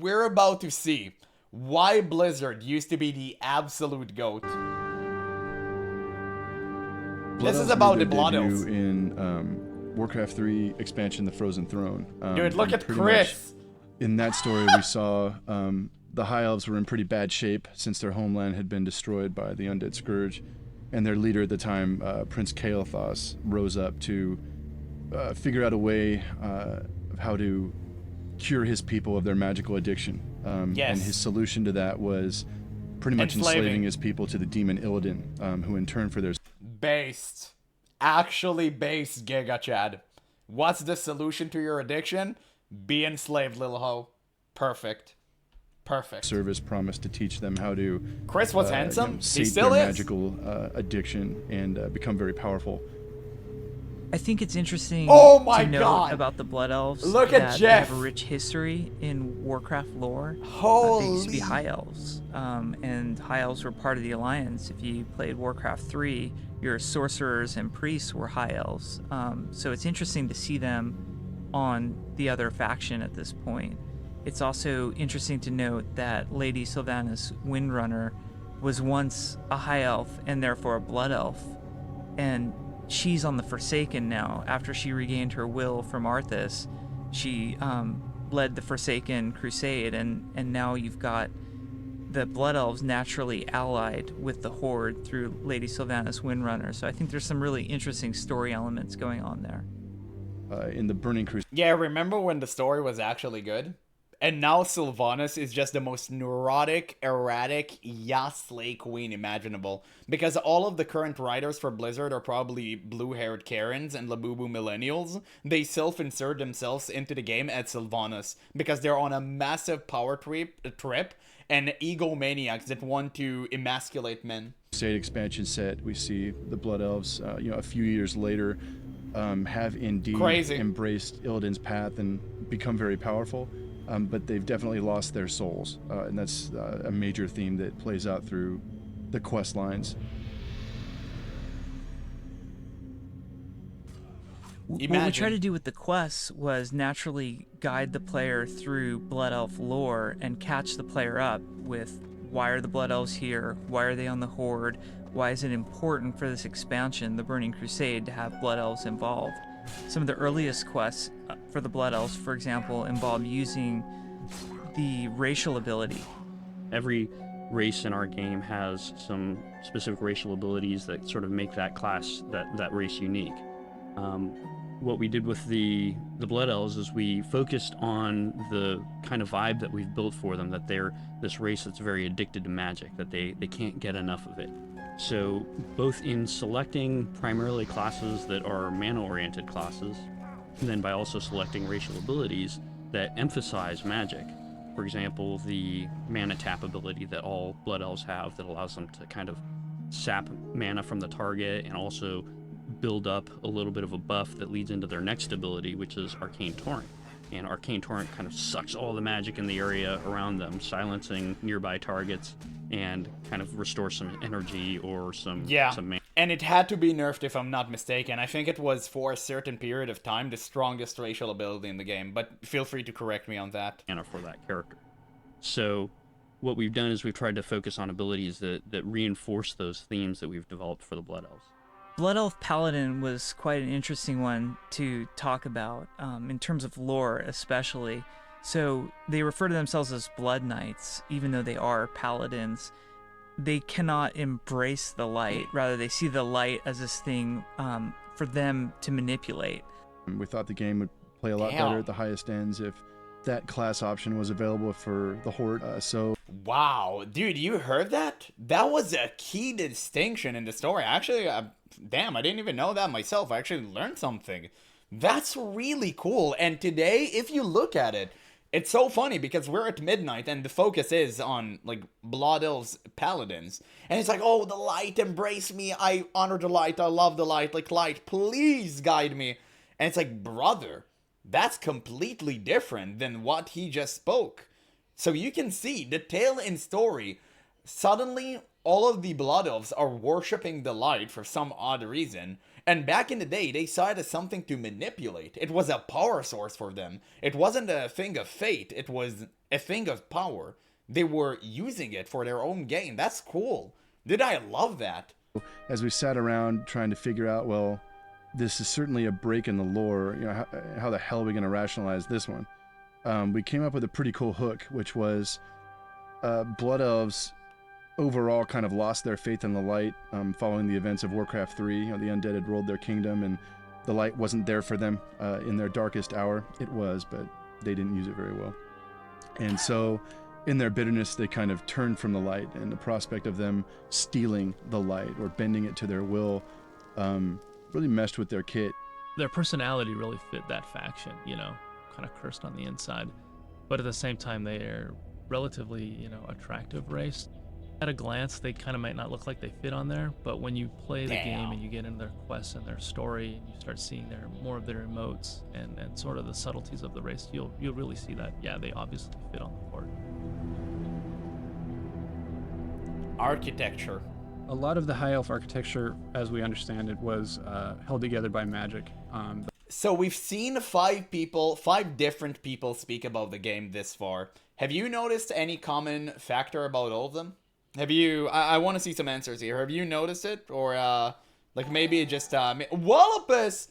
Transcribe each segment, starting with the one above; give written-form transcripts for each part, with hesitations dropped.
we're about to see why Blizzard used to be the absolute GOAT. Blood This is Elves about the made their Blood debut Elves. in Warcraft 3 expansion, The Frozen Throne. Dude, look and at pretty Chris. much in that story, we saw the High Elves were in pretty bad shape since their homeland had been destroyed by the Undead Scourge, and their leader at the time, Prince Kael'thas, rose up to figure out a way of how to cure his people of their magical addiction. Yes. And his solution to that was pretty much Enslaving. enslaving his people to the demon Illidan, who in turn for their Based. Actually based, Giga Chad. What's the solution to your addiction? Be enslaved, little hoe. Perfect. Perfect. service promised to teach them how to Chris was handsome. He sate still their is. magical addiction and become very powerful. I think it's interesting Oh my to note God. about the Blood Elves Look at that Jeff. they have a rich history in Warcraft lore. They used to be Holy. High Elves, and High Elves were part of the Alliance. If you played Warcraft 3, your sorcerers and priests were High Elves. So it's interesting to see them on the other faction at this point. It's also interesting to note that Lady Sylvanas Windrunner was once a High Elf and therefore a Blood Elf, and she's on the Forsaken now. After she regained her will from Arthas, she led the Forsaken Crusade, and now you've got the Blood Elves naturally allied with the Horde through Lady Sylvanas Windrunner. So I think there's some really interesting story elements going on there. In the Burning Crusade, Yeah, remember when the story was actually good? And now Sylvanas is just the most neurotic, erratic, slay queen imaginable. Because all of the current writers for Blizzard are probably blue-haired Karens and Labubu millennials. They self-insert themselves into the game as Sylvanas because they're on a massive power trip and egomaniacs that want to emasculate men. expansion set, we see the Blood Elves, a few years later, have indeed Crazy. embraced Illidan's path and become very powerful. But they've definitely lost their souls, and that's a major theme that plays out through the quest lines. What we Imagine. tried to do with the quests was naturally guide the player through Blood Elf lore and catch the player up with why are the Blood Elves here, why are they on the Horde, why is it important for this expansion, the Burning Crusade, to have Blood Elves involved. Some of the earliest quests for the Blood Elves, for example, involved using the racial ability. Every race in our game has some specific racial abilities that sort of make that class, that race unique. What we did with the Blood Elves is we focused on the kind of vibe that we've built for them, that they're this race that's very addicted to magic, that they can't get enough of it. So both in selecting primarily classes that are mana-oriented classes, and then by also selecting racial abilities that emphasize magic. For example, the mana tap ability that all Blood Elves have that allows them to kind of sap mana from the target and also build up a little bit of a buff that leads into their next ability, which is Arcane Torrent. And Arcane Torrent kind of sucks all the magic in the area around them, silencing nearby targets and kind of restores some energy or some mana. And it had to be nerfed if I'm not mistaken. I think it was for a certain period of time the strongest racial ability in the game, but feel free to correct me on that. For that character. So what we've done is we've tried to focus on abilities that reinforce those themes that we've developed for the Blood Elves. Blood Elf Paladin was quite an interesting one to talk about, in terms of lore especially. So they refer to themselves as Blood Knights, even though they are paladins. They cannot embrace the light. Rather, they see the light as this thing for them to manipulate. We thought the game would play a lot Damn. better at the highest ends if that class option was available for the Horde. Wow, dude, you heard that? That was a key distinction in the story. Actually, damn, I didn't even know that myself. I actually learned something. That's really cool. And today, if you look at it, it's so funny because we're at midnight and the focus is on, like, Blood Elves Paladins. And it's like, oh, the light, embrace me. I honor the light. I love the light. Like, light, please guide me. And it's like, brother, that's completely different than what he just spoke. So you can see the tale and story. Suddenly, all of the Blood Elves are worshipping the light for some odd reason. And back in the day, they saw it as something to manipulate. It was a power source for them. It wasn't a thing of fate, it was a thing of power. They were using it for their own gain. That's cool. Did I love that? As we sat around trying to figure out, well, this is certainly a break in the lore. You know, how the hell are we going to rationalize this one? We came up with a pretty cool hook, which was Blood Elves overall kind of lost their faith in the light following the events of Warcraft 3. You know, the undead had ruled their kingdom, and the light wasn't there for them in their darkest hour. It was, but they didn't use it very well. And so, in their bitterness, they kind of turned from the light, and the prospect of them stealing the light or bending it to their will really meshed with their kit. Their personality really fit that faction, you know, kind of cursed on the inside. But at the same time, they are relatively, you know, attractive race. At a glance, they kind of might not look like they fit on there, but when you play the game and you get into their quests and their story, and you start seeing more of their emotes and sort of the subtleties of the race, you'll really see that, yeah, they obviously fit on the board. Architecture. A lot of the High Elf architecture, as we understand it, was held together by magic. So we've seen 5 different people speak about the game this far. Have you noticed any common factor about all of them? Have you, I want to see some answers here. Have you noticed it? Or, like maybe just, Wallopus!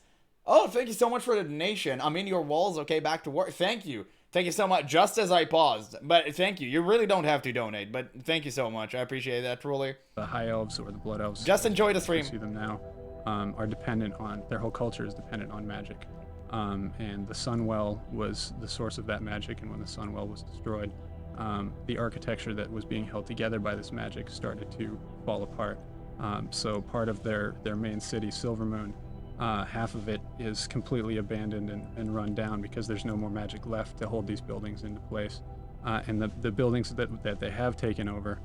Oh, thank you so much for the donation. I'm in your walls, okay, back to work. Thank you. Thank you so much, just as I paused. But thank you. You really don't have to donate, but thank you so much. I appreciate that, truly. The High Elves or the Blood Elves. Just enjoy the stream. See them now. Are dependent on, their whole culture is dependent on magic. And the Sunwell was the source of that magic, and when the Sunwell was destroyed, the architecture that was being held together by this magic started to fall apart. So part of their main city, Silvermoon, half of it is completely abandoned and run down because there's no more magic left to hold these buildings into place. And the buildings that they have taken over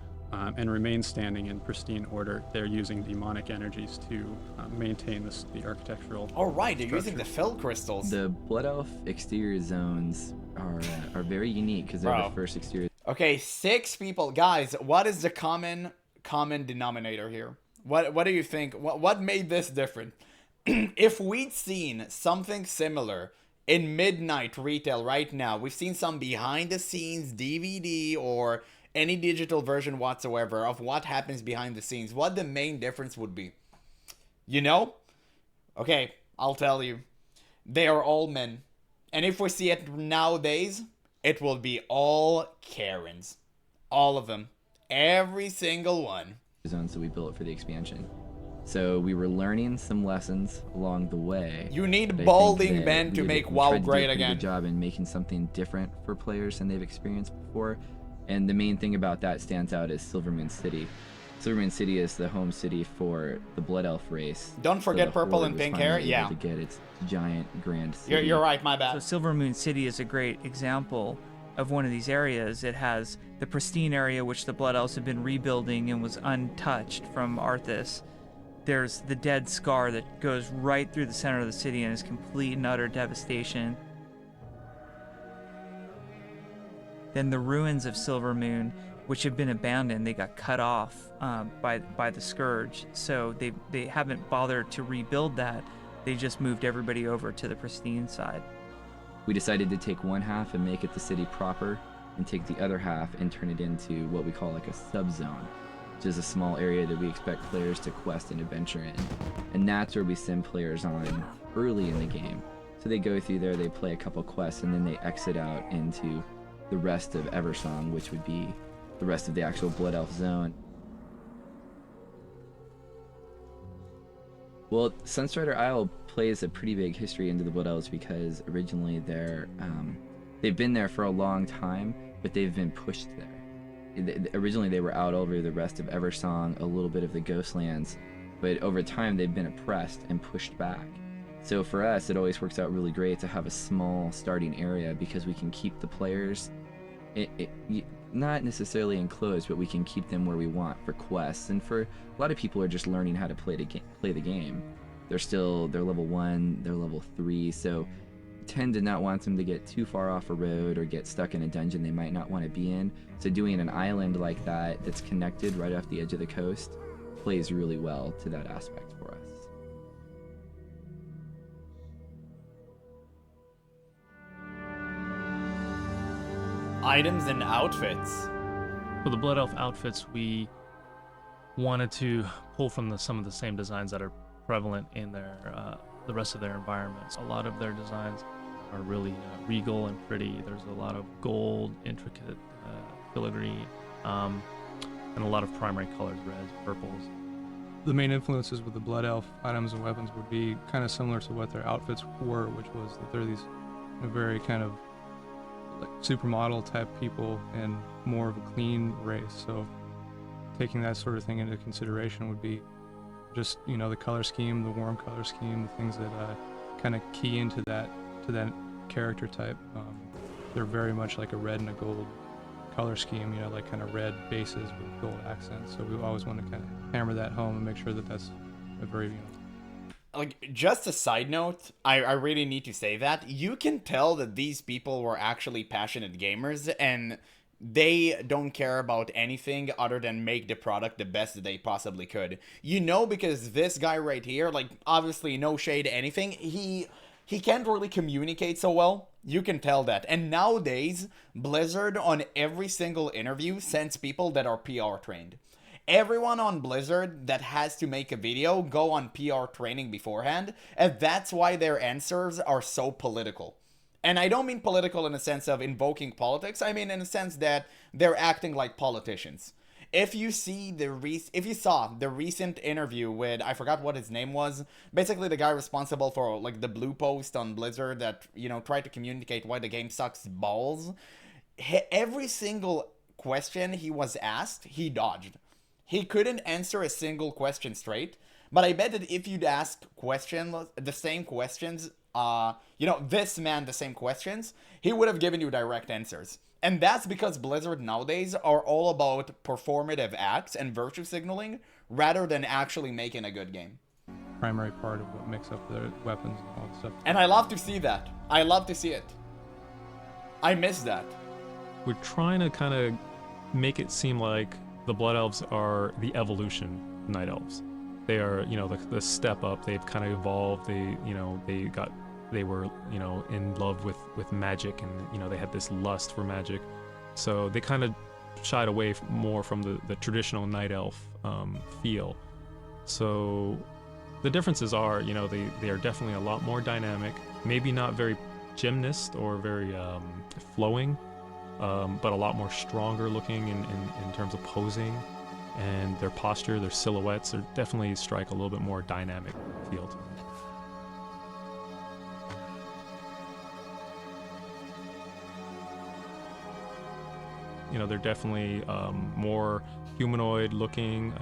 and remain standing in pristine order, they're using demonic energies to maintain the architectural All right, they're structure. using the Fel crystals. The Blood Elf exterior zones are very unique because they're the first exterior. Okay, 6 people. Guys, what is the common denominator here? What do you think? What made this different? If we'd seen something similar in Midnight Retail right now, we've seen some behind the scenes DVD or any digital version whatsoever of what happens behind the scenes, what the main difference would be. You know? Okay, I'll tell you. They are all men. And if we see it nowadays, it will be all Karens. All of them. Every single one. Zones that we built for the expansion. So we were learning some lessons along the way. You need but I think balding that men to we make tried WoW to do a great pretty again. Good job in making something different for players than they've experienced before. And the main thing about that stands out is Silvermoon City. Silvermoon City is the home city for the Blood Elf race. Don't forget the purple Horde and was pink finally hair. able Yeah. To get its giant grand city. You're right, my bad. So Silvermoon City is a great example of one of these areas. It has the pristine area, which the Blood Elves have been rebuilding and was untouched from Arthas. There's the dead scar that goes right through the center of the city and is complete and utter devastation. Then the ruins of Silvermoon, which have been abandoned, they got cut off by the Scourge. So they haven't bothered to rebuild that. They just moved everybody over to the pristine side. We decided to take one half and make it the city proper, and take the other half and turn it into what we call like a sub-zone, which is a small area that we expect players to quest and adventure in. And that's where we send players on early in the game. So they go through there, they play a couple quests, and then they exit out into the rest of Eversong, which would be the rest of the actual Blood Elf zone. Well, Sunstrider Isle plays a pretty big history into the Blood Elves because originally they've been there for a long time, but they've been pushed there. Originally they were out over the rest of Eversong, a little bit of the Ghostlands, but over time they've been oppressed and pushed back. So for us, it always works out really great to have a small starting area because we can keep the players, not necessarily enclosed, but we can keep them where we want for quests. And for a lot of people who are just learning how to play the game. They're level 1, they're level 3, so tend to not want them to get too far off a road or get stuck in a dungeon they might not want to be in. So doing an island like that that's connected right off the edge of the coast plays really well to that aspect for us. Items and outfits. For the Blood Elf outfits, we wanted to pull from some of the same designs that are prevalent in the rest of their environments. A lot of their designs are really regal and pretty. There's a lot of gold, intricate filigree, and a lot of primary colors, reds, purples. The main influences with the Blood Elf items and weapons would be kind of similar to what their outfits were, which was that they're these very kind of like supermodel type people and more of a clean race. So taking that sort of thing into consideration would be just, you know, the color scheme, the warm color scheme, the things that kind of key into that character type. They're very much like a red and a gold color scheme, you know, like kind of red bases with gold accents. So we always want to kind of hammer that home and make sure that that's a very, you know. Like, just a side note, I really need to say that. You can tell that these people were actually passionate gamers, and they don't care about anything other than make the product the best that they possibly could. You know, because this guy right here, like, obviously no shade to anything, he can't really communicate so well. You can tell that. And nowadays, Blizzard on every single interview sends people that are PR trained. Everyone on Blizzard that has to make a video go on PR training beforehand, and that's why their answers are so political. And I don't mean political in the sense of invoking politics, I mean in the sense that they're acting like politicians. If you saw the recent interview with, I forgot what his name was, basically the guy responsible for like the blue post on Blizzard that, you know, tried to communicate why the game sucks balls, every single question he was asked, he dodged. He couldn't answer a single question straight, but I bet that if you'd ask the same questions, this man the same questions, he would have given you direct answers. And that's because Blizzard nowadays are all about performative acts and virtue signaling rather than actually making a good game. Primary part of what makes up their weapons and all that stuff. And I love to see that. I love to see it. I miss that. We're trying to kind of make it seem like the Blood Elves are the evolution Night Elves. They are, you know, the step up. They've kind of evolved. They were, you know, in love with magic, and, you know, they had this lust for magic. So they kind of shied away more from the traditional Night Elf feel. So the differences are, you know, they are definitely a lot more dynamic, maybe not very gymnast or very flowing, but a lot more stronger looking in terms of posing, and their posture, their silhouettes are definitely strike a little bit more dynamic feel to them. You know, they're definitely more humanoid looking.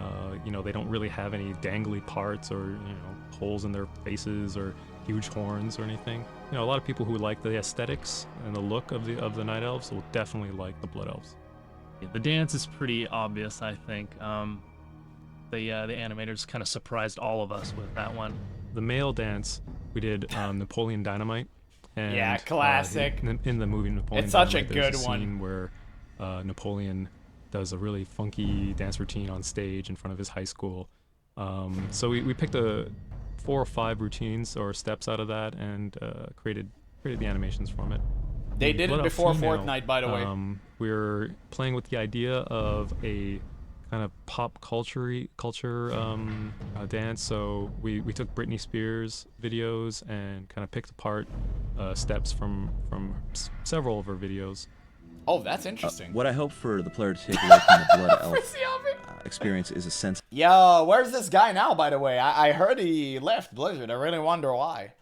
You know, they don't really have any dangly parts or, you know, holes in their faces or huge horns or anything. You know, a lot of people who like the aesthetics and the look of the Night Elves will definitely like the Blood Elves. The dance is pretty obvious, I think. The animators kind of surprised all of us with that one. The male dance, we did Napoleon Dynamite. And, yeah, classic. In the movie Napoleon it's such Dynamite, a there's good a one. scene where Napoleon does a really funky dance routine on stage in front of his high school. So we picked 4 or 5 routines or steps out of that and created the animations from it. They did it before Fortnite, by the way. We're playing with the idea of a kind of pop culture dance. So we took Britney Spears videos and kind of picked apart steps from several of her videos. Oh, that's interesting. What I hope for the player to take away from the Blood Elf experience is a sense Yo, where's this guy now, by the way? I heard he left Blizzard. I really wonder why.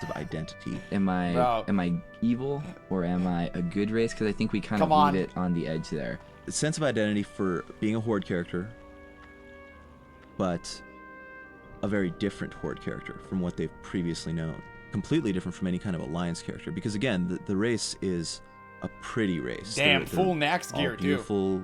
of identity. Am I evil or am I a good race? Because I think we kind of leave it on the edge there. A sense of identity for being a Horde character, but a very different Horde character from what they've previously known. Completely different from any kind of Alliance character. Because again, the race is a pretty race. Damn, full Nax gear, too. Beautiful.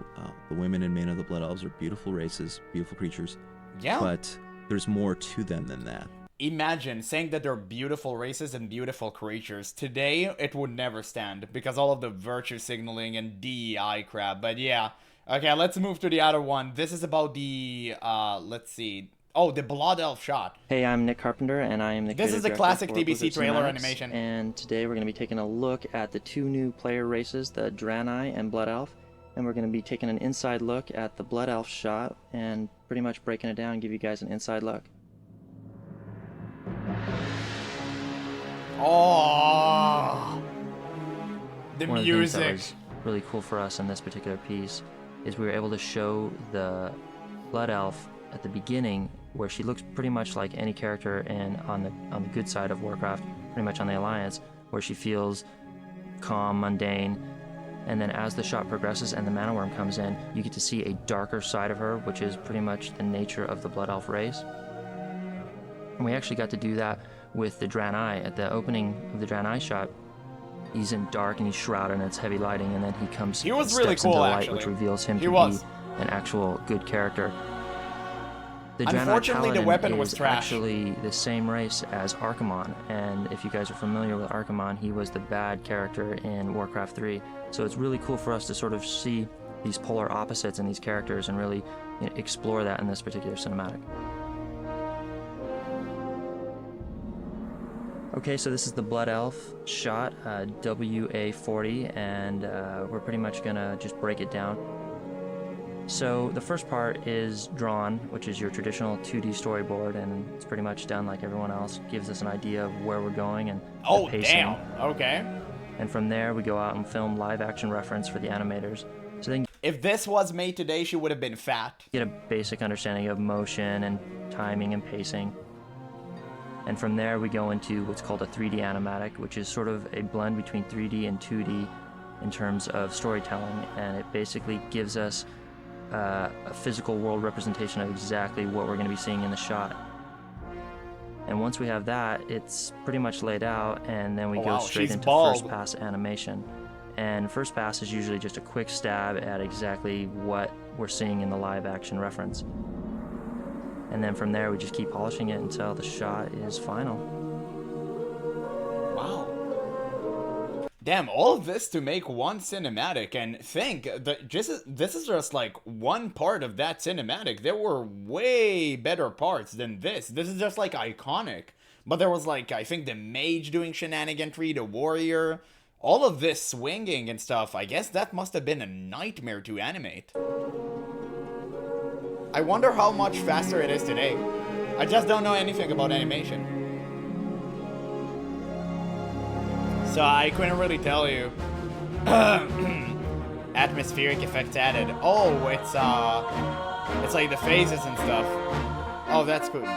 The women and men of the Blood Elves are beautiful races, beautiful creatures. Yeah. But there's more to them than that. Imagine saying that they're beautiful races and beautiful creatures. Today, it would never stand because all of the virtue signaling and DEI crap. But yeah. Okay, let's move to the other one. This is about the, let's see, Oh, the Blood Elf shot. Hey, I'm Nick Carpenter, and I am the This creative is the director classic for DBC Blizzard trailer Cinematics, animation. And today we're going to be taking a look at the two new player races, the Draenei and Blood Elf. And we're going to be taking an inside look at the Blood Elf shot and pretty much breaking it down and give you guys an inside look. Oh, the One of the things that music. was really cool for us in this particular piece is we were able to show the Blood Elf at the beginning, where she looks pretty much like any character on the good side of Warcraft, pretty much on the Alliance, where she feels calm, mundane, and then as the shot progresses and the Mana Worm comes in, you get to see a darker side of her, which is pretty much the nature of the Blood Elf race. And we actually got to do that with the Draenei. At the opening of the Draenei shot, he's in dark and he's shrouded and it's heavy lighting, and then he was really steps cool, into light, actually. which reveals him He to was. be an actual good character. The Draenei Unfortunately, the Paladin weapon is was trash. actually the same race as Archimonde, and if you guys are familiar with Archimonde, he was the bad character in Warcraft 3. So it's really cool for us to sort of see these polar opposites in these characters and really explore that in this particular cinematic. Okay, so this is the Blood Elf shot, WA40, and we're pretty much gonna just break it down. So the first part is drawn, which is your traditional 2D storyboard, and it's pretty much done like everyone else. Gives us an idea of where we're going and Oh, the pacing. damn. Okay. And from there, we go out and film live action reference for the animators. So then If this was made today, she would have been fat. you get a basic understanding of motion and timing and pacing. And from there, we go into what's called a 3D animatic, which is sort of a blend between 3D and 2D in terms of storytelling. And it basically gives us a physical world representation of exactly what we're going to be seeing in the shot. And once we have that, it's pretty much laid out, and then we Oh, go wow, straight she's into bald. first pass animation. And first pass is usually just a quick stab at exactly what we're seeing in the live action reference. And then from there, we just keep polishing it until the shot is final. Wow. Damn, all of this to make one cinematic, and think that this is just like one part of that cinematic. There were way better parts than this. This is just like iconic. But there was like, I think the mage doing shenaniganry, the warrior, all of this swinging and stuff. I guess that must have been a nightmare to animate. I wonder how much faster it is today. I just don't know anything about animation. So I couldn't really tell you. Atmospheric effects added. Oh, it's like the phases and stuff. Oh, that's cool.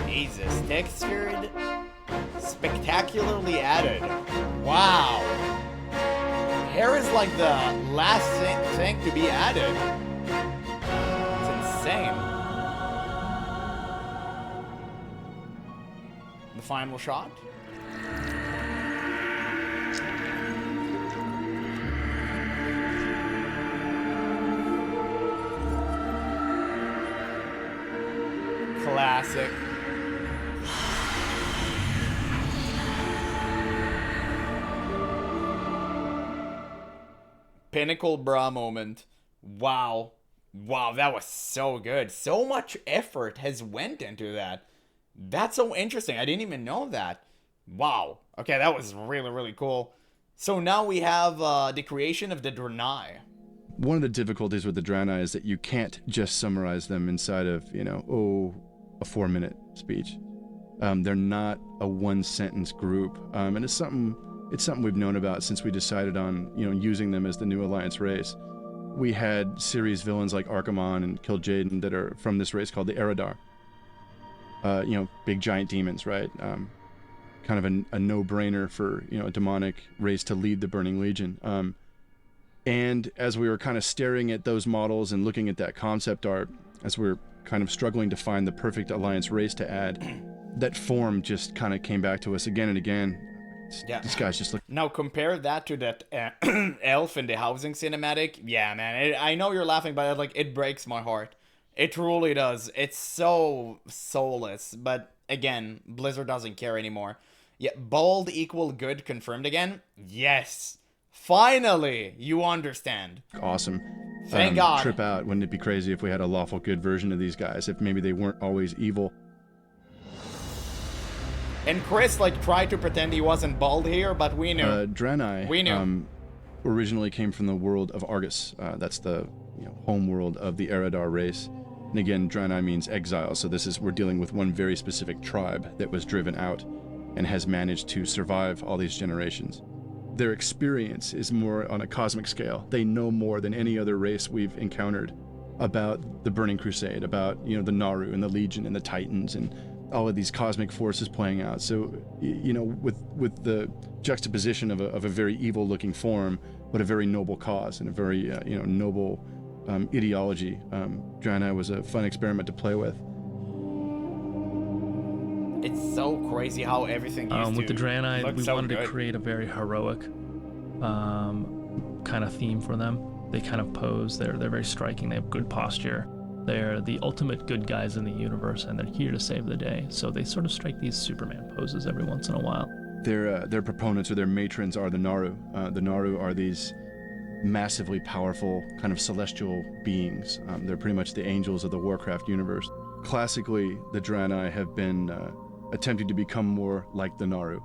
Jesus, textured, spectacularly added. Wow. Hair is like the last thing to be added. It's insane. The final shot. Classic. Pinnacle bra moment. Wow. Wow, that was so good. So much effort has went into that. That's so interesting. I didn't even know that. Wow. Okay, that was really, really cool. So now we have the creation of the Draenei. One of the difficulties with the Draenei is that you can't just summarize them inside of, a 4-minute speech. They're not a one-sentence group, and it's something we've known about since we decided on, using them as the new Alliance race. We had series villains like Archimonde and Kil'jaeden that are from this race called the Eridar. Big giant demons, right? Kind of a no-brainer for, a demonic race to lead the Burning Legion. And as we were kind of staring at those models and looking at that concept art, as we were kind of struggling to find the perfect Alliance race to add, that form just kind of came back to us again and again. Yeah. This guy's just Now compare that to that elf in the housing cinematic. Yeah, man. I know you're laughing, but it breaks my heart. It truly does. It's so soulless. But again, Blizzard doesn't care anymore. Yeah, bold equal good confirmed again. Yes. Finally, you understand. awesome. Thank God. trip out. Wouldn't it be crazy if we had a lawful good version of these guys? If maybe they weren't always evil. And Chris, like, tried to pretend he wasn't bald here, but we knew. Draenei We knew. Originally came from the world of Argus. That's the home world of the Eredar race. And again, Draenei means exile, so we're dealing with one very specific tribe that was driven out and has managed to survive all these generations. Their experience is more on a cosmic scale. They know more than any other race we've encountered about the Burning Crusade, about the Naru and the Legion and the Titans and all of these cosmic forces playing out. So, with the juxtaposition of a very evil-looking form, but a very noble cause and a very noble ideology, Draenei was a fun experiment to play with. It's so crazy how everything used With to the Draenei, look we so wanted good. to create a very heroic kind of theme for them. They kind of pose. They're very striking. They have good posture. They're the ultimate good guys in the universe, and they're here to save the day. So they sort of strike these Superman poses every once in a while. Their proponents or their matrons are the Naru. The Naru are these massively powerful kind of celestial beings. They're pretty much the angels of the Warcraft universe. Classically, the Draenei have been attempting to become more like the Naru.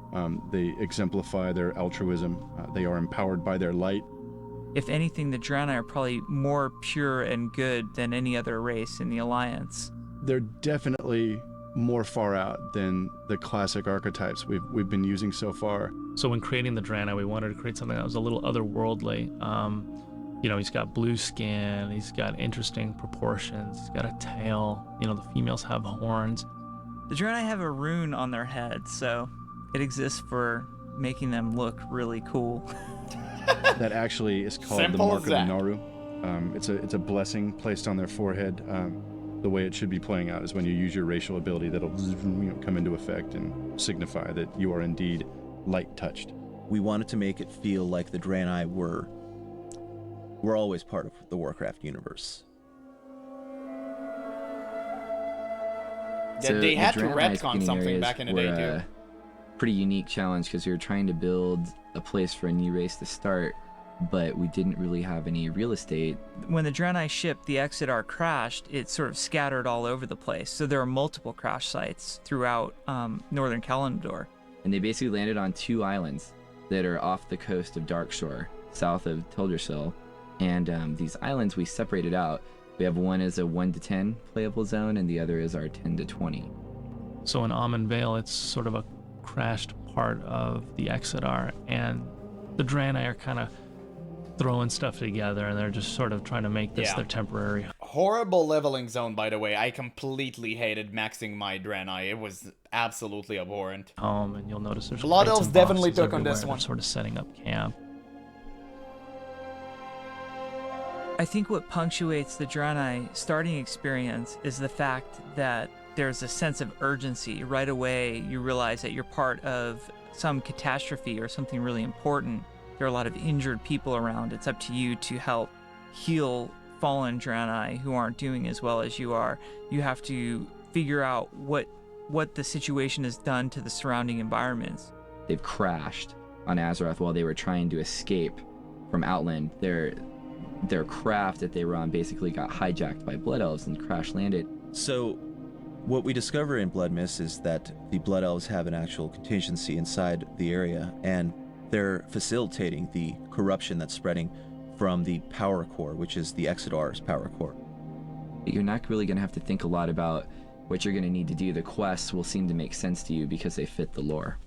They exemplify their altruism. They are empowered by their light. If anything, the Draenei are probably more pure and good than any other race in the Alliance. They're definitely more far out than the classic archetypes we've been using so far. So when creating the Draenei, we wanted to create something that was a little otherworldly. He's got blue skin, he's got interesting proportions, he's got a tail, the females have horns. The Draenei have a rune on their head, so it exists for making them look really cool. That actually is called Simple the Mark as of the that. Naru. It's a blessing placed on their forehead. The way it should be playing out is when you use your racial ability, that'll come into effect and signify that you are indeed light touched. We wanted to make it feel like the Draenei were always part of the Warcraft universe. Yeah, they the had to Draenei retcon screening something areas back in the were day, too. a pretty unique challenge because we were trying to build a place for a new race to start, but we didn't really have any real estate. When the Draenei ship, the Exodar, crashed, it sort of scattered all over the place. So there are multiple crash sites throughout northern Kalimdor. And they basically landed on 2 islands that are off the coast of Darkshore, south of Teldrassil. And these islands we separated out. We have one as a 1 to 10 playable zone, and the other is our 10 to 20. So in Amon Vale, it's sort of a crashed part of the Exodar, and the Draenei are kind of throwing stuff together, and they're just sort of trying to make this Yeah. their temporary. Horrible leveling zone, by the way. I completely hated maxing my Draenei. It was absolutely abhorrent. Home, and you'll notice there's Blood crates Elves and definitely boxes took on this everywhere. one. They're sort of setting up camp. I think what punctuates the Draenei starting experience is the fact that there's a sense of urgency. Right away, you realize that you're part of some catastrophe or something really important. There are a lot of injured people around. It's up to you to help heal fallen Draenei who aren't doing as well as you are. You have to figure out what the situation has done to the surrounding environments. They've crashed on Azeroth while they were trying to escape from Outland. Their craft that they were on basically got hijacked by Blood Elves and crash landed. So, what we discover in Blood Mist is that the Blood Elves have an actual contingency inside the area, and they're facilitating the corruption that's spreading from the power core, which is the Exodar's power core. You're not really going to have to think a lot about what you're going to need to do. The quests will seem to make sense to you because they fit the lore.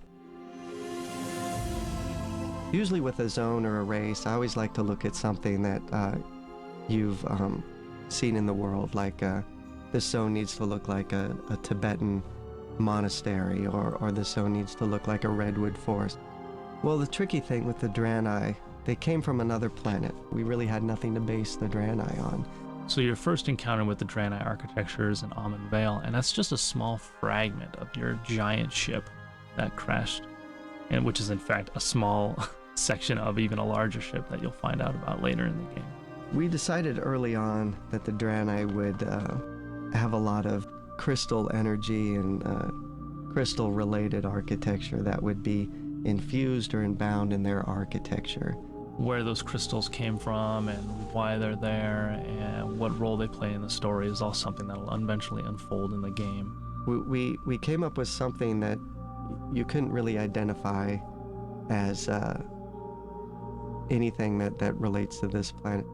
Usually with a zone or a race, I always like to look at something that you've seen in the world, like this zone needs to look like a Tibetan monastery, or this zone needs to look like a redwood forest. Well, the tricky thing with the Draenei, they came from another planet. We really had nothing to base the Draenei on. So your first encounter with the Draenei architecture is in Amon Vale, and that's just a small fragment of your giant ship that crashed, and which is in fact a small section of even a larger ship that you'll find out about later in the game. We decided early on that the Draenei would have a lot of crystal energy and crystal-related architecture that would be infused or inbound in their architecture. where those crystals came from and why they're there and what role they play in the story is all something that'll eventually unfold in the game. We came up with something that you couldn't really identify as anything that relates to this planet.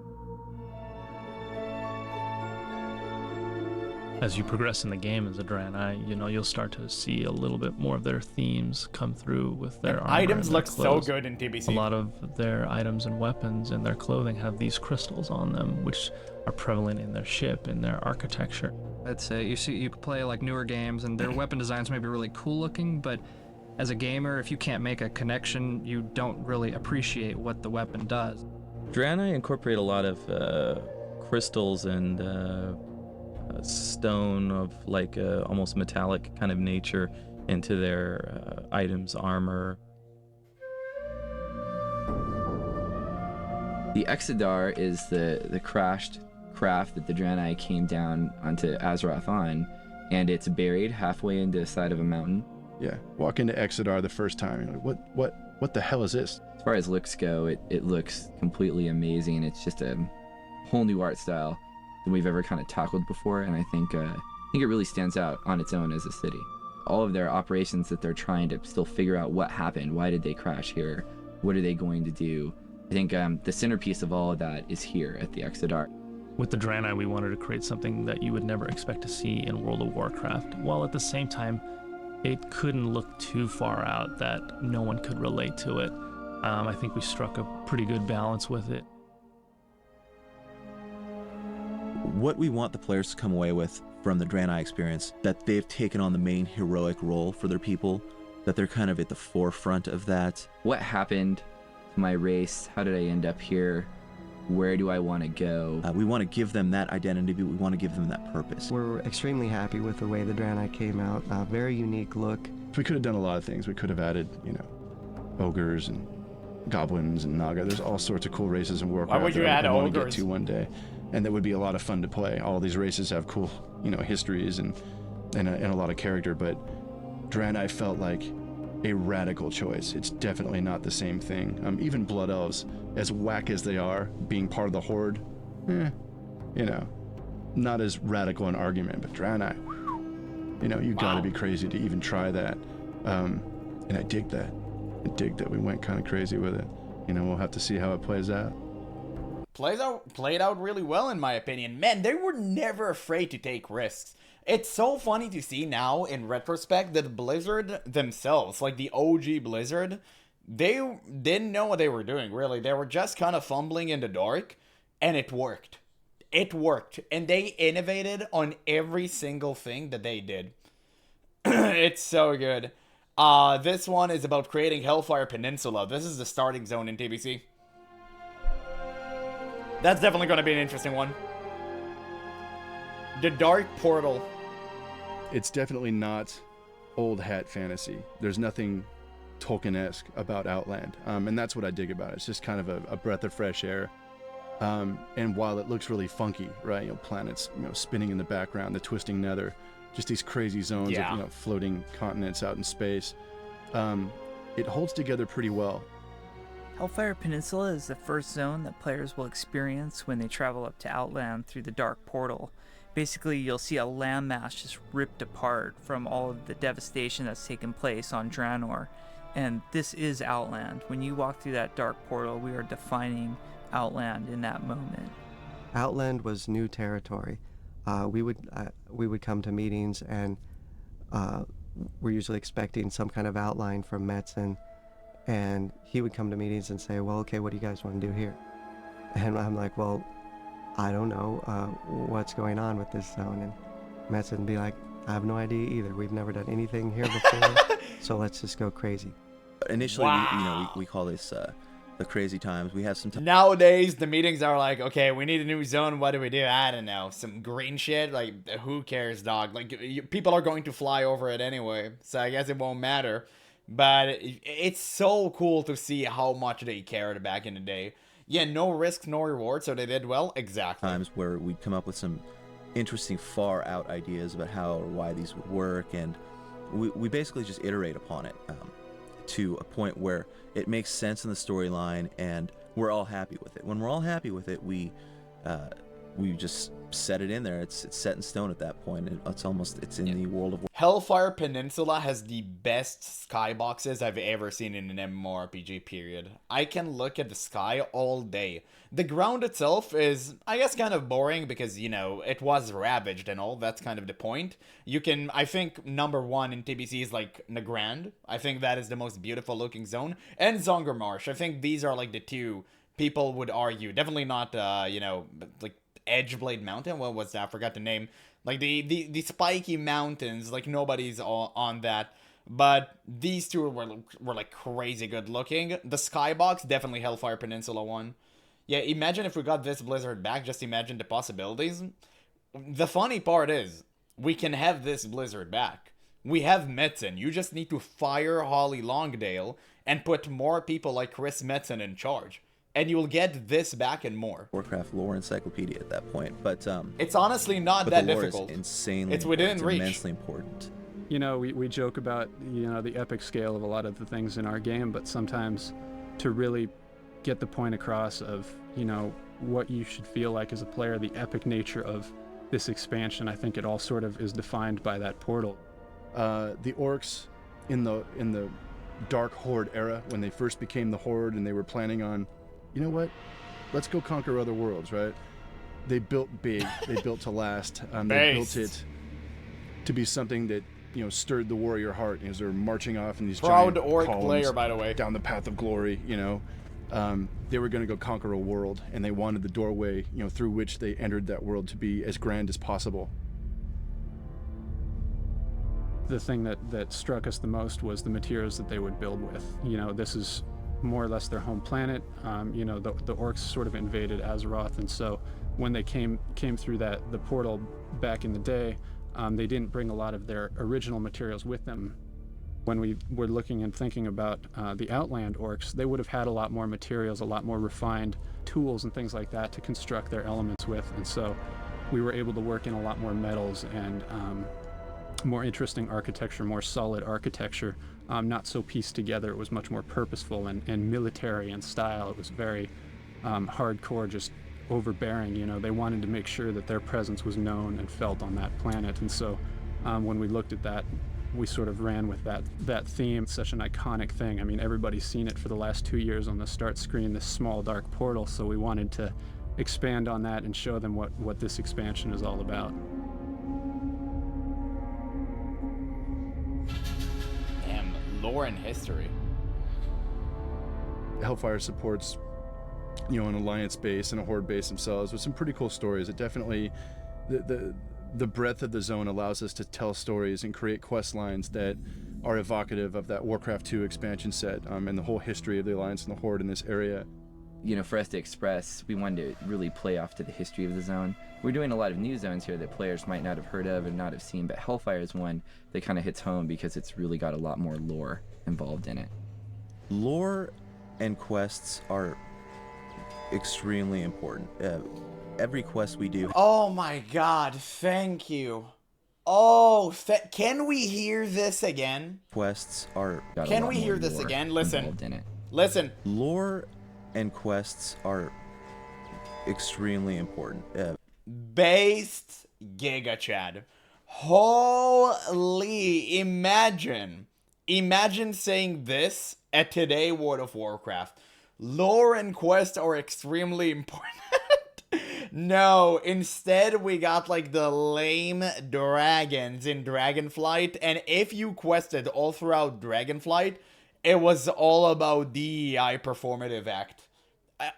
As you progress in the game as a Draenei, you know, you'll start to see a little bit more of their themes come through with their armor Items and their look so clothes. good in TBC. A lot of their items and weapons and their clothing have these crystals on them, which are prevalent in their ship and their architecture. I'd say you play like newer games and their weapon designs may be really cool looking, but as a gamer, if you can't make a connection, you don't really appreciate what the weapon does. Draenei incorporate a lot of crystals and stone of like almost metallic kind of nature into their items, armor. The Exodar is the crashed craft that the Draenei came down onto Azeroth on, and it's buried halfway into the side of a mountain. Yeah, walk into Exodar the first time, you're like, what the hell is this? As far as looks go, it looks completely amazing. It's just a whole new art style than we've ever kind of tackled before, and I think it really stands out on its own as a city. All of their operations that they're trying to still figure out what happened, why did they crash here, what are they going to do? I think the centerpiece of all of that is here at the Exodar. With the Draenei, we wanted to create something that you would never expect to see in World of Warcraft, while at the same time, it couldn't look too far out that no one could relate to it. I think we struck a pretty good balance with it. What we want the players to come away with from the Draenei experience, that they've taken on the main heroic role for their people, that they're kind of at the forefront of that. What happened to my race? How did I end up here? Where do I want to go? We want to give them that identity, but we want to give them that purpose. We're extremely happy with the way the Draenei came out. Very unique look. We could have done a lot of things. We could have added, ogres and goblins and naga. There's all sorts of cool races in Warcraft. Why would you add I want to get ogres? to one day, and that would be a lot of fun to play. All these races have cool, histories and a lot of character. But Draenei felt like a radical choice. It's definitely not the same thing. Even Blood Elves, as whack as they are, being part of the Horde, not as radical an argument. But Draenei, you gotta be crazy to even try that. And I dig that. I dig that we went kind of crazy with it. We'll have to see how it plays out. Played out really well, in my opinion. Man, they were never afraid to take risks. It's so funny to see now, in retrospect, that Blizzard themselves, like the OG Blizzard, they didn't know what they were doing, really. They were just kind of fumbling in the dark, and it worked. It worked, and they innovated on every single thing that they did. It's so good. This one is about creating Hellfire Peninsula. This is the starting zone in TBC. That's definitely going to be an interesting one. The Dark Portal. It's definitely not old hat fantasy. There's nothing Tolkien-esque about Outland, and that's what I dig about it. It's just kind of a breath of fresh air. And while it looks really funky, right? Planets, spinning in the background, the twisting nether, just these crazy zones of floating continents out in space. It holds together pretty well. Hellfire Peninsula is the first zone that players will experience when they travel up to Outland through the Dark Portal. Basically, you'll see a landmass just ripped apart from all of the devastation that's taken place on Draenor. And this is Outland. When you walk through that Dark Portal, we are defining Outland in that moment. Outland was new territory. We would come to meetings, and we're usually expecting some kind of outline from Metzen, and he would come to meetings and say, well, okay, what do you guys want to do here? And I'm like, well, I don't know what's going on with this zone. And Metzen would be like, I have no idea either. We've never done anything here before, so let's just go crazy. Initially, we call this the crazy times. We have some time. Nowadays, the meetings are like, okay, we need a new zone. What do we do? I don't know. Some green shit? Like, who cares, dog? Like, people are going to fly over it anyway, so I guess it won't matter. But it's so cool to see how much they cared back in the day. Yeah, no risks, no rewards, so they did well. Exactly. Times where we'd come up with some interesting far out ideas about how or why these would work, and we basically just iterate upon it to a point where it makes sense in the storyline and we're all happy with it. When we're all happy with it, we just set it in there. It's set in stone at that point. It's in the world of Hellfire Peninsula has the best skyboxes I've ever seen in an MMORPG, period. I can look at the sky all day. The ground itself is, I guess, kind of boring because, you know, it was ravaged and all. That's kind of the point. You can, I think, number one in TBC is, like, Nagrand. I think that is the most beautiful looking zone. And Zonger Marsh. I think these are, like, the two people would argue. Definitely not, you know, like, Edgeblade Mountain. What was that? I forgot the name. Like the spiky mountains. Like nobody's on that. But these two were like crazy good looking. The skybox, definitely Hellfire Peninsula one. Yeah, imagine if we got this blizzard back. Just imagine the possibilities. The funny part is we can have this blizzard back. We have Metzen. You just need to fire Holly Longdale and put more people like Chris Metzen in charge. And you'll get this back and more. Warcraft lore encyclopedia at that point, but it's honestly not but that the lore difficult. Is insanely, it's within reach. Immensely important. You know, we joke about, you know, the epic scale of a lot of the things in our game, but sometimes to really get the point across of, you know, what you should feel like as a player, the epic nature of this expansion, I think it all sort of is defined by that portal. The orcs in the Dark Horde era, when they first became the Horde and they were planning on, you know what? Let's go conquer other worlds, right? They built big. They built to last. They built it to be something that, you know, stirred the warrior heart as they're marching off in these proud giant orc columns player, by the way, down the path of glory. You know, they were going to go conquer a world, and they wanted the doorway, you know, through which they entered that world to be as grand as possible. The thing that struck us the most was the materials that they would build with. You know, this is more or less their home planet. You know, the orcs sort of invaded Azeroth, and so when they came through the portal back in the day, they didn't bring a lot of their original materials with them. When we were looking and thinking about the Outland orcs, they would have had a lot more materials, a lot more refined tools and things like that to construct their elements with, and so we were able to work in a lot more metals and more interesting architecture, more solid architecture, not so pieced together. It was much more purposeful and military in style. It was very hardcore, just overbearing. You know, they wanted to make sure that their presence was known and felt on that planet. And so when we looked at that, we sort of ran with that theme. It's such an iconic thing. I mean, everybody's seen it for the last 2 years on the start screen, this small dark portal. So we wanted to expand on that and show them what this expansion is all about. Lore and history. Hellfire supports, you know, an alliance base and a horde base themselves with some pretty cool stories. It definitely, the breadth of the zone allows us to tell stories and create quest lines that are evocative of that Warcraft 2 expansion set and the whole history of the alliance and the horde in this area. You know, for us to express, we wanted to really play off to the history of the zone. We're doing a lot of new zones here that players might not have heard of and not have seen, but Hellfire is one that kind of hits home because it's really got a lot more lore involved in it. Lore and quests are extremely important. Every quest we do. Oh my god, thank you. Oh, can we hear this again? Quests are. Can we hear this again? Listen. Listen. Lore and quests are extremely important. Based Giga Chad. Holy, imagine saying this at today World of Warcraft. Lore and quests are extremely important. No, instead we got like the lame dragons in Dragonflight, and if you quested all throughout Dragonflight, it was all about DEI performative act.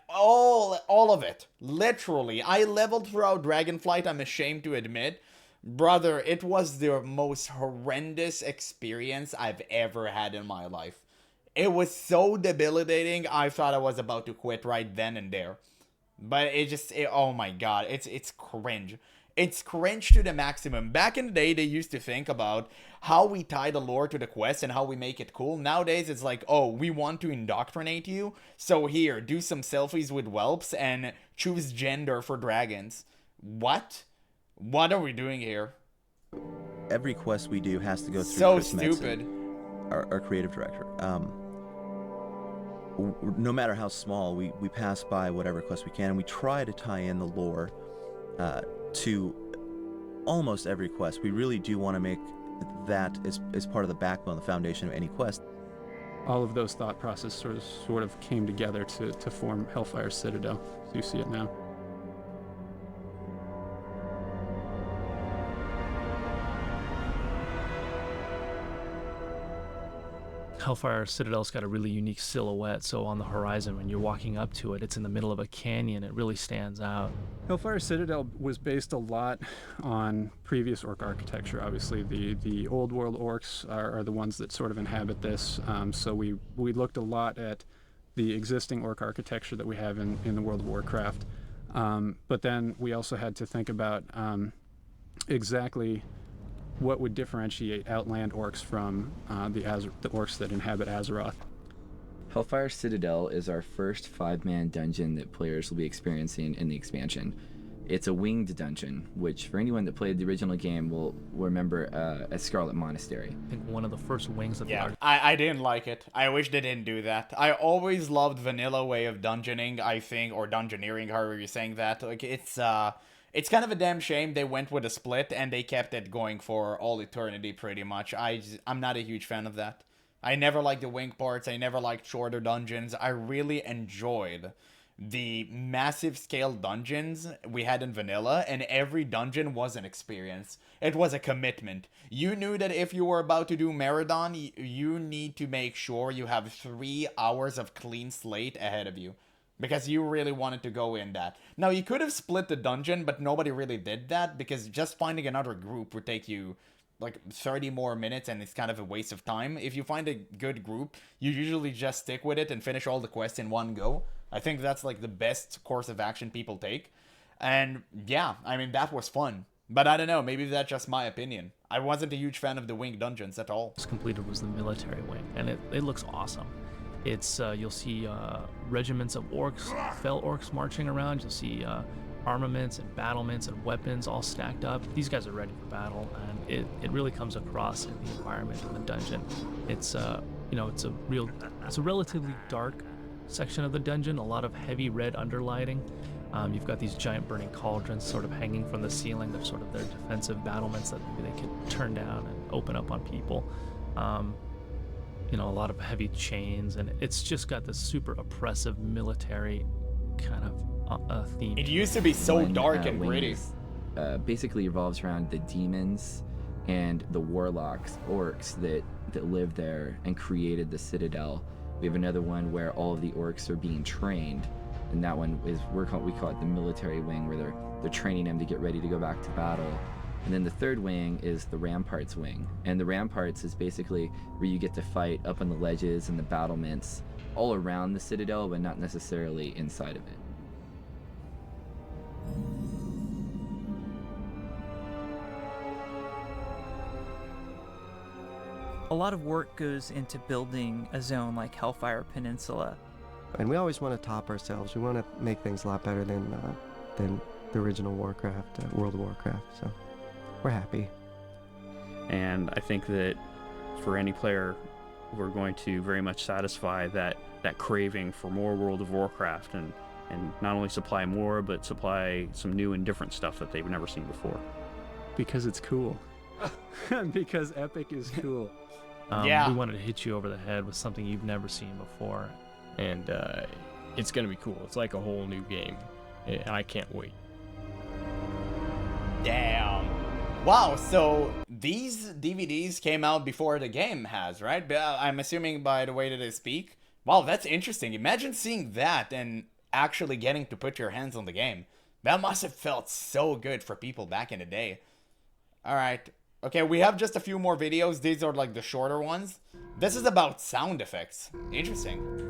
All of it. Literally. I leveled throughout Dragonflight, I'm ashamed to admit. Brother, it was the most horrendous experience I've ever had in my life. It was so debilitating, I thought I was about to quit right then and there. But oh my god, it's cringe. It's cringe to the maximum. Back in the day, they used to think about how we tie the lore to the quest and how we make it cool. Nowadays, it's like, oh, we want to indoctrinate you, so here, do some selfies with whelps and choose gender for dragons. What? What are we doing here? Every quest we do has to go through so Chris stupid. Metzen, our creative director. no matter how small, we pass by whatever quest we can, and we try to tie in the lore to almost every quest. We really do want to make that as part of the backbone, the foundation of any quest. All of those thought processes sort of came together to form Hellfire Citadel, as you see it now. Hellfire Citadel's got a really unique silhouette, so on the horizon when you're walking up to it, it's in the middle of a canyon. It really stands out. Hellfire Citadel was based a lot on previous orc architecture. Obviously, the old world orcs are the ones that sort of inhabit this. So we looked a lot at the existing orc architecture that we have in the World of Warcraft. But then we also had to think about exactly what would differentiate outland orcs from the orcs that inhabit Azeroth. Hellfire Citadel is our first 5-man dungeon that players will be experiencing in the expansion. It's a winged dungeon, which for anyone that played the original game will remember as Scarlet Monastery. I think one of the first wings of Yeah, the I didn't like it. I wish they didn't do that. I always loved vanilla way of dungeoning, I think, or dungeoneering, however you're saying that. Like, it's kind of a damn shame they went with a split and they kept it going for all eternity pretty much. I'm not a huge fan of that. I never liked the wing parts. I never liked shorter dungeons. I really enjoyed the massive scale dungeons we had in vanilla, and every dungeon was an experience. It was a commitment. You knew that if you were about to do Marathon, you need to make sure you have 3 hours of clean slate ahead of you, because you really wanted to go in that. Now, you could have split the dungeon, but nobody really did that, because just finding another group would take you like 30 more minutes, and it's kind of a waste of time. If you find a good group, you usually just stick with it and finish all the quests in one go. I think that's like the best course of action people take. And yeah, I mean, that was fun. But I don't know, maybe that's just my opinion. I wasn't a huge fan of the winged dungeons at all. completed was the military wing, and it looks awesome. It's you'll see regiments of orcs, fell orcs marching around. You'll see armaments and battlements and weapons all stacked up. These guys are ready for battle, and it really comes across in the environment in the dungeon. It's it's a relatively dark section of the dungeon, a lot of heavy red underlighting. You've got these giant burning cauldrons sort of hanging from the ceiling. They're sort of their defensive battlements that maybe they could turn down and open up on people. A lot of heavy chains, and it's just got this super oppressive military kind of theme. It used to be so dark and Wing gritty. is, basically revolves around the demons and the warlocks, orcs that live there and created the Citadel. We have another one where all of the orcs are being trained, and that one is we call it the military wing, where they're training them to get ready to go back to battle. And then the third wing is the ramparts wing, and the ramparts is basically where you get to fight up on the ledges and the battlements all around the Citadel, but not necessarily inside of it. A lot of work goes into building a zone like Hellfire Peninsula. And we always want to top ourselves. We want to make things a lot better than the original Warcraft, World of Warcraft. So we're happy. And I think that for any player, we're going to very much satisfy that craving for more World of Warcraft, and not only supply more, but supply some new and different stuff that they've never seen before. Because it's cool. Because Epic is cool. Yeah. We wanted to hit you over the head with something you've never seen before. And it's going to be cool. It's like a whole new game. I can't wait. Damn. Wow, so these DVDs came out before the game has, right? I'm assuming by the way that they speak. Wow, that's interesting. Imagine seeing that and actually getting to put your hands on the game. That must have felt so good for people back in the day. Alright. Okay, we have just a few more videos. These are like the shorter ones. This is about sound effects. Interesting.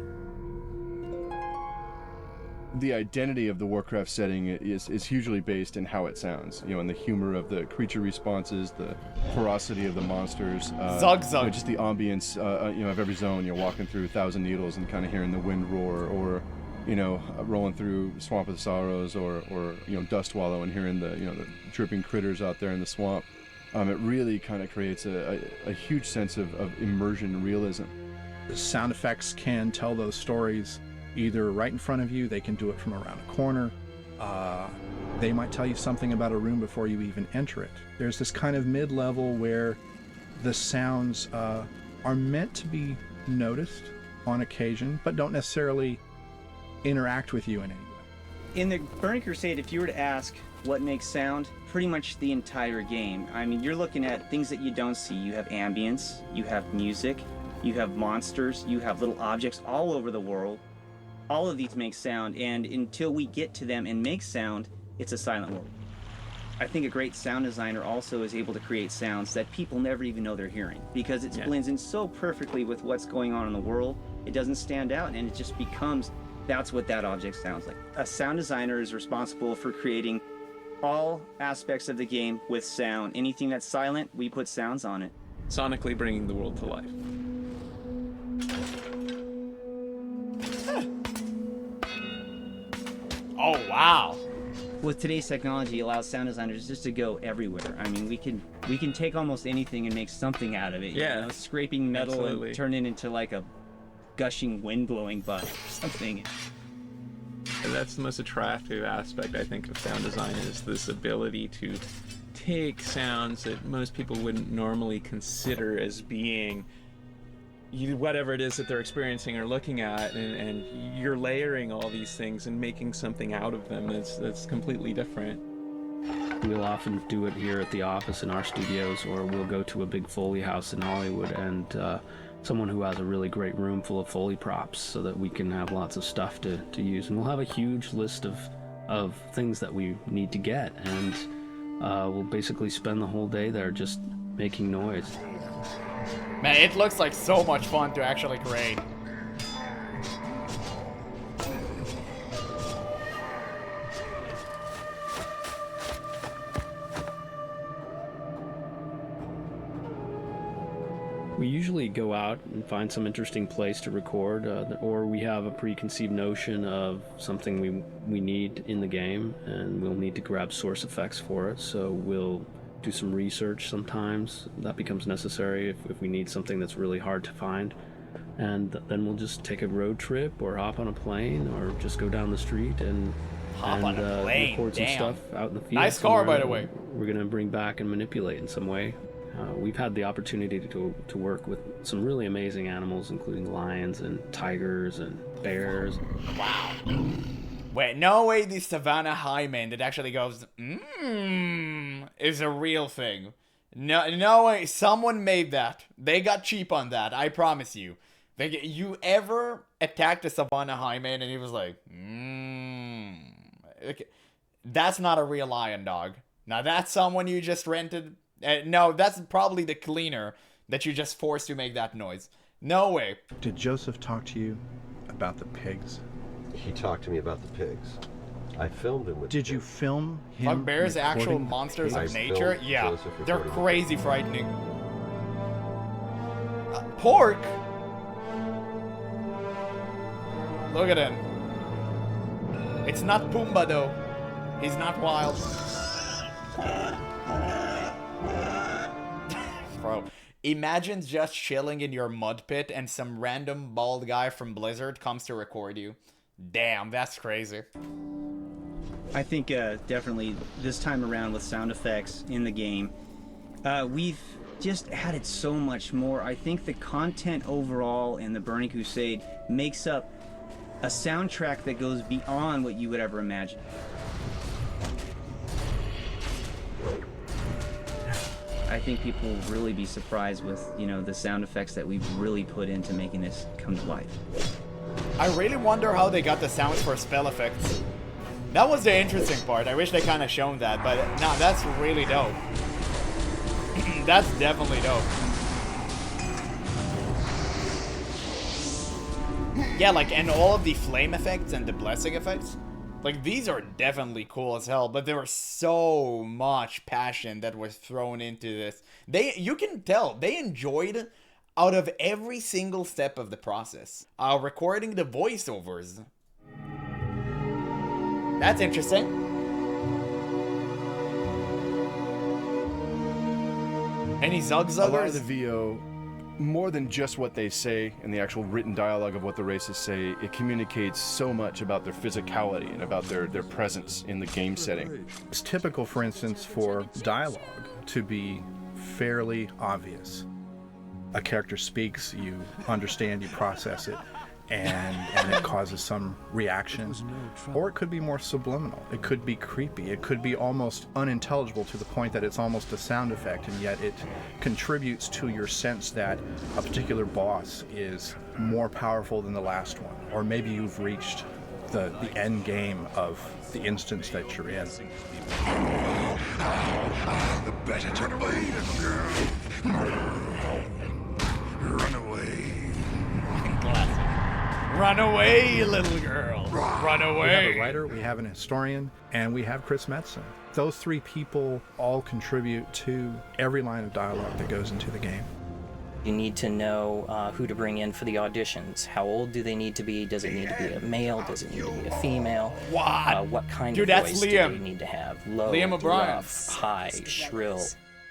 The identity of the Warcraft setting is hugely based in how it sounds. In the humor of the creature responses, the ferocity of the monsters. Zug zug. Just the ambience, of every zone. You're walking through Thousand Needles and kind of hearing the wind roar, or rolling through Swamp of Sorrows, or Dust Wallow and hearing the dripping critters out there in the swamp. It really kind of creates a huge sense of immersion and realism. sound effects can tell those stories either right in front of you, they can do it from around a corner, they might tell you something about a room before you even enter it. There's this kind of mid-level where the sounds are meant to be noticed on occasion, but don't necessarily interact with you in any way. In the Burning Crusade, if you were to ask what makes sound, pretty much the entire game. I mean, you're looking at things that you don't see. You have ambience, you have music, you have monsters, you have little objects all over the world. All of these make sound, and until we get to them and make sound, it's a silent world. I think a great sound designer also is able to create sounds that people never even know they're hearing, because it blends in so perfectly with what's going on in the world. It doesn't stand out, and it just becomes, that's what that object sounds like. A sound designer is responsible for creating all aspects of the game with sound. Anything that's silent, we put sounds on it. Sonically bringing the world to life. Oh, wow. With today's technology, it allows sound designers just to go everywhere. I mean, we can take almost anything and make something out of it. Yeah. You know, scraping metal Absolutely. and turn it into like a gushing wind blowing bug or something. And that's the most attractive aspect, I think, of sound design, is this ability to take sounds that most people wouldn't normally consider as being whatever it is that they're experiencing or looking at, and you're layering all these things and making something out of them that's completely different. We'll often do it here at the office in our studios, or we'll go to a big Foley house in Hollywood and someone who has a really great room full of Foley props so that we can have lots of stuff to use. And we'll have a huge list of things that we need to get, and we'll basically spend the whole day there just making noise. Man, it looks like so much fun to actually create. We usually go out and find some interesting place to record, or we have a preconceived notion of something we need in the game, and we'll need to grab source effects for it, so we'll do some research sometimes. That becomes necessary if we need something that's really hard to find. And then we'll just take a road trip, or hop on a plane, or just go down the street and record some stuff out in the field. Nice car, by the way. We're going to bring back and manipulate in some way. We've had the opportunity to work with some really amazing animals, including lions and tigers and bears. Wow. Wait, no way the Savannah Highman that actually goes, is a real thing. No way. Someone made that. They got cheap on that, I promise you. You ever attacked a Savannah Highman and he was like, Okay. That's not a real lion, dog. Now that's someone you just rented. No, that's probably the cleaner that you just forced to make that noise. No way. Did Joseph talk to you about the pigs? He talked to me about the pigs. I filmed him with Did you film him? Bugbears, actual recording monsters the of pigs? nature? Yeah, Joseph they're recording crazy frightening. Pork? Look at him. It's not Pumbaa though. He's not wild. Bro, imagine just chilling in your mud pit and some random bald guy from Blizzard comes to record you. Damn, that's crazy. I think definitely this time around with sound effects in the game, we've just added so much more. I think the content overall in the Burning Crusade makes up a soundtrack that goes beyond what you would ever imagine. I think people will really be surprised with, the sound effects that we've really put into making this come to life. I really wonder how they got the sounds for spell effects. That was the interesting part. I wish they kind of shown that, but no, that's really dope. That's definitely dope. Yeah, and all of the flame effects and the blessing effects. These are definitely cool as hell, but there was so much passion that was thrown into this. You can tell, they enjoyed out of every single step of the process. Recording the voiceovers. That's interesting. Any A lot of Zugzuggers? the VO more than just what they say in the actual written dialogue of what the races say, it communicates so much about their physicality and about their presence in the game setting. It's typical, for instance, for dialogue to be fairly obvious. A character speaks, you understand, you process it, and it causes some reaction. Or it could be more subliminal. It could be creepy. It could be almost unintelligible to the point that it's almost a sound effect, and yet it contributes to your sense that a particular boss is more powerful than the last one. Or maybe you've reached the end game of the instance that you're in. The better to be, girl. Run away. Run away, little girl. Run away. We have a writer, we have an historian, and we have Chris Metzen. Those three people all contribute to every line of dialogue that goes into the game. You need to know who to bring in for the auditions. How old do they need to be? Does it need to be a male? Does it need to be a female? What kind of voice do they need to have? Low, Liam O'Brien. rough, high, shrill.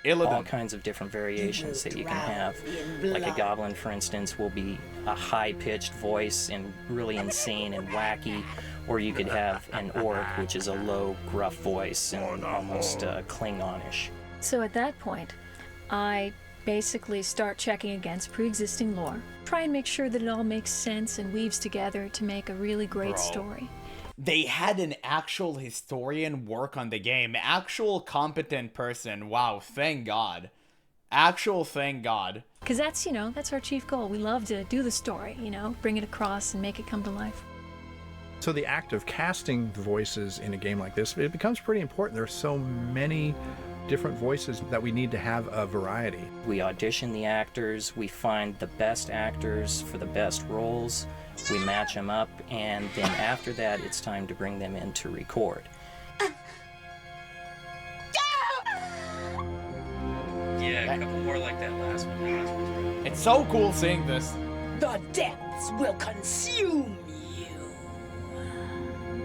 Illidan. All kinds of different variations that you can have. Like a goblin, for instance, will be a high-pitched voice and really insane and wacky. Or you could have an orc, which is a low, gruff voice and almost Klingonish. So at that point, I basically start checking against pre-existing lore. Try and make sure that it all makes sense and weaves together to make a really great story. They had an actual historian work on the game. Actual competent person. Wow, thank God. Thank God. Because that's, that's our chief goal. We love to do the story, bring it across and make it come to life. So the act of casting the voices in a game like this, it becomes pretty important. There are so many different voices that we need to have a variety. We audition the actors, we find the best actors for the best roles, we match them up, and then after that it's time to bring them in to record. Yeah, a couple more like that last one. It's so cool seeing this. The depths will consume you.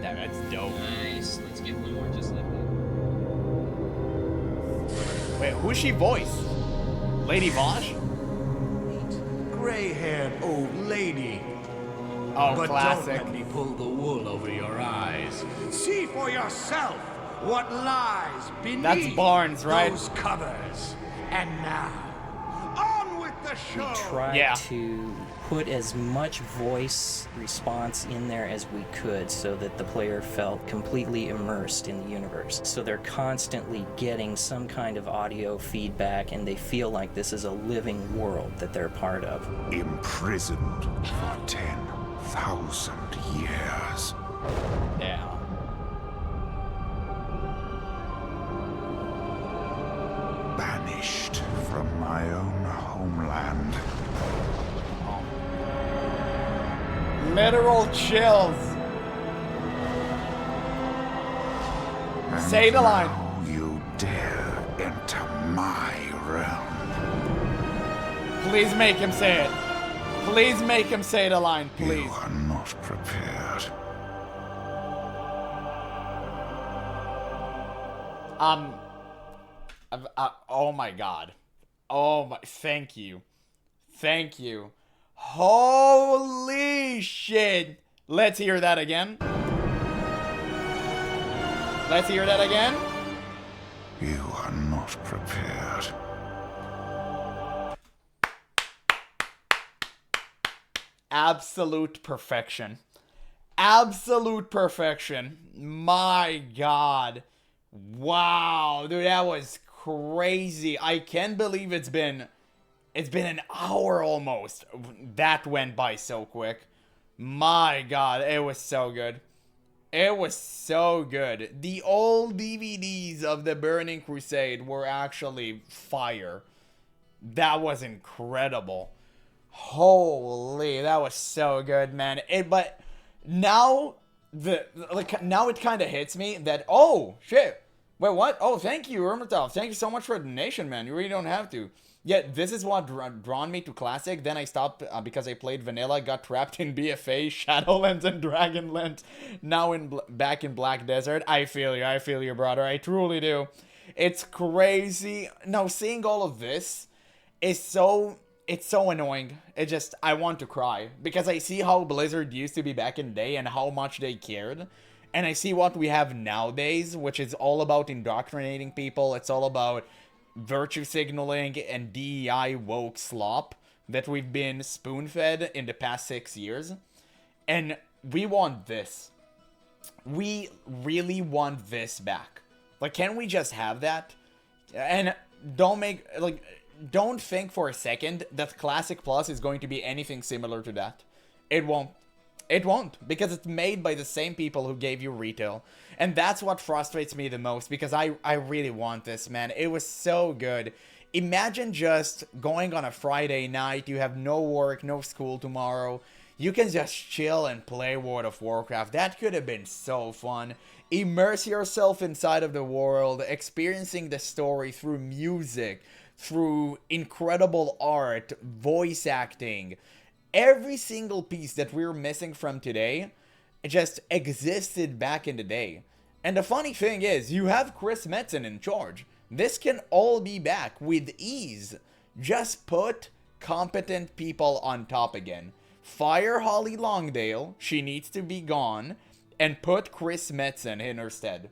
Damn, that's dope. Nice, let's get one more just like that. Wait, who's she voiced? Lady Vosh? Gray-haired old lady. Oh, but classic. Don't let me pull the wool over your eyes. See for yourself what lies beneath That's Barnes, right? those covers. And now, on with the show. We tried to put as much voice response in there as we could so that the player felt completely immersed in the universe. So they're constantly getting some kind of audio feedback and they feel like this is a living world that they're part of. Imprisoned for 10,000 years. Yeah. Banished from my own homeland. Literal chills. And Say the line. now you dare enter my realm. Please make him say it. Please make him say the line, please. You are not prepared. Oh my God. Oh my, thank you. Thank you. Holy shit. Let's hear that again. Let's hear that again. You are not prepared. Absolute perfection. Absolute perfection. My God. Wow, dude, that was crazy. I can't believe it's been an hour almost. That went by so quick. My God, it was so good. It was so good. The old DVDs of the Burning Crusade were actually fire. That was incredible. Holy, that was so good, man. But now now it kind of hits me that, oh shit, wait, what? Oh, thank you, Ermitov. Thank you so much for the donation, man. You really don't have to. Yeah, this is what drawn me to Classic. Then I stopped because I played Vanilla, got trapped in BFA, Shadowlands, and Dragonlance. Now back in Black Desert. I feel you, brother. I truly do. It's crazy. Now, seeing all of this is so it's so annoying. I want to cry because I see how Blizzard used to be back in the day and how much they cared. And I see what we have nowadays, which is all about indoctrinating people. It's all about virtue signaling and DEI woke slop that we've been spoon-fed in the past 6 years. And we want this. We really want this back. Like, can we just have that? And don't think for a second that Classic Plus is going to be anything similar to that. It won't. It won't, because it's made by the same people who gave you retail. And that's what frustrates me the most, because I really want this, man. It was so good. Imagine just going on a Friday night, you have no work, no school tomorrow. You can just chill and play World of Warcraft. That could have been so fun. Immerse yourself inside of the world, experiencing the story through music, through incredible art, voice acting. Every single piece that we're missing from today, it just existed back in the day. And the funny thing is, you have Chris Metzen in charge. This can all be back with ease. Just put competent people on top again. Fire Holly Longdale, she needs to be gone, and put Chris Metzen in her stead.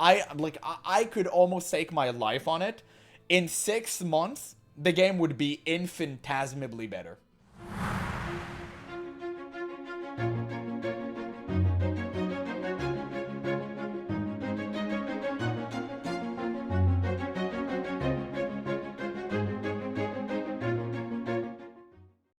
I could almost stake my life on it. In 6 months, the game would be infinitesimally better.